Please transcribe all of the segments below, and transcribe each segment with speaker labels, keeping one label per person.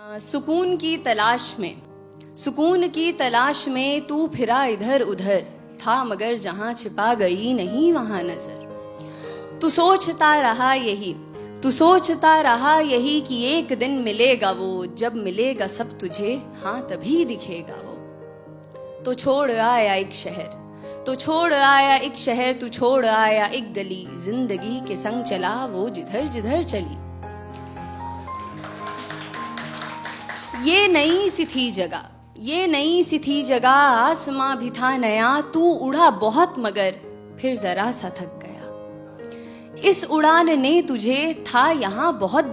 Speaker 1: सुकून की तलाश में तू फिरा इधर उधर, था मगर जहां छिपा गई नहीं वहां नजर। तू सोचता रहा यही कि एक दिन मिलेगा वो, जब मिलेगा सब तुझे हाँ तभी दिखेगा वो। तो छोड़ आया एक शहर, तू छोड़ आया एक गली, जिंदगी के संग चला वो जिधर जिधर चली। ये नई सी थी जगह, आसमां भी था नया, तू उड़ा बहुत मगर फिर जरा सा थक गया। इस उड़ान ने तुझे था यहाँ बहुत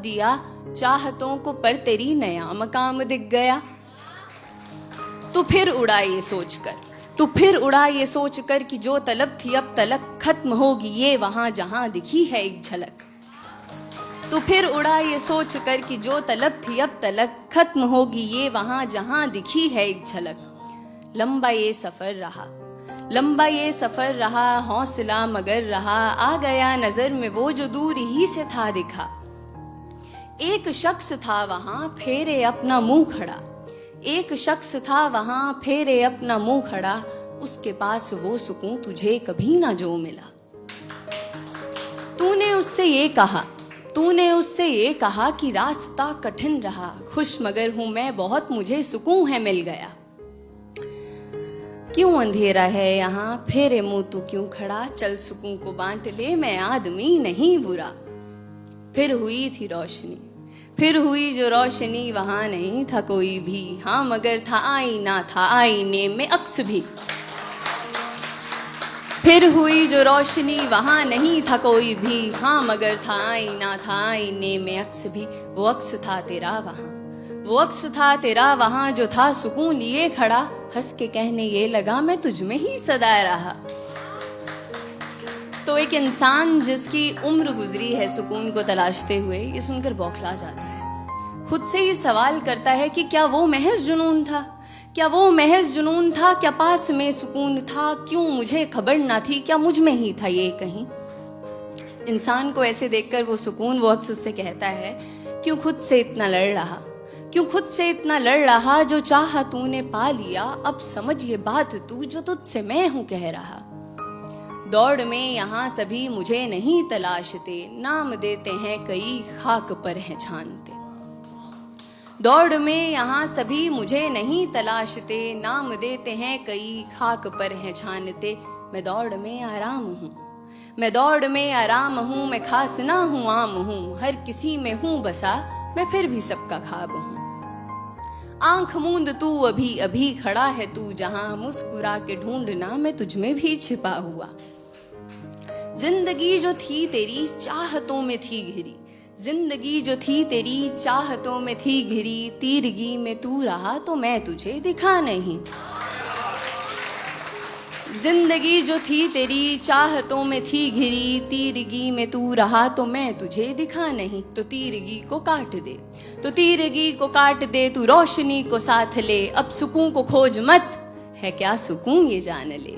Speaker 1: दिया, चाहतों को पर तेरी नया मकाम दिख गया। तू फिर उड़ा ये सोचकर कि जो तलब थी अब तलक खत्म होगी ये वहां जहां दिखी है एक झलक। तू फिर उड़ा ये सोचकर कि जो तलब थी अब तलक खत्म होगी ये वहां जहां दिखी है एक झलक। लंबा ये सफर रहा, हौसला मगर रहा, आ गया नजर में वो जो दूर ही से था दिखा। एक शख्स था वहां फेरे अपना मुंह खड़ा, उसके पास वो सुकून तुझे कभी ना जो मिला। तूने उससे ये कहा कि रास्ता कठिन रहा, खुश मगर हूं मैं बहुत, मुझे सुकून है मिल गया। क्यों अंधेरा है यहाँ, फेरे मुंह तू क्यों खड़ा, चल सुकून को बांट ले, मैं आदमी नहीं बुरा। फिर हुई जो रोशनी, वहां नहीं था कोई भी, हाँ मगर था आईना, था आईने में अक्स भी। फिर हुई जो रोशनी, वहां नहीं था कोई भी, हाँ मगर था आईना, था आईने में अक्स भी। वो अक्स था तेरा वहां जो था सुकून लिए खड़ा, हंस के कहने ये लगा मैं तुझ में ही सदा रहा। तो एक इंसान जिसकी उम्र गुजरी है सुकून को तलाशते हुए, ये सुनकर बौखला जाता है। खुद से ही सवाल करता है कि क्या वो महज जुनून था, क्या पास में सुकून था, क्यों मुझे खबर ना थी, क्या मुझ में ही था ये कहीं। इंसान को ऐसे देखकर वो अक्स उससे कहता है, क्यों खुद से इतना लड़ रहा, जो चाहा तूने पा लिया, अब समझ ये बात तू जो तुझसे मैं हूं कह रहा। दौड़ में यहाँ सभी मुझे नहीं तलाशते, नाम देते हैं कई खाक पर हैं छानते। दौड़ में यहाँ सभी मुझे नहीं तलाशते, नाम देते हैं कई खाक पर हैं छानते। मैं दौड़ में आराम हूँ, मैं खास ना हूँ आम हूँ, हर किसी में हूँ बसा, मैं फिर भी सबका ख्वाब हूँ। आंख मूंद तू अभी खड़ा है तू जहां, मुस्कुरा के ढूंढना मैं तुझ में भी छिपा हुआ। जिंदगी जो थी तेरी चाहतों में थी घिरी, तीरगी में तू रहा तो मैं तुझे दिखा नहीं। जिंदगी जो थी तेरी चाहतों में थी घिरी, तीरगी में तू रहा तो मैं तुझे दिखा नहीं। तो तीरगी को काट दे तू रोशनी को साथ ले, अब सुकून को खोज मत, है क्या सुकून ये जान ले।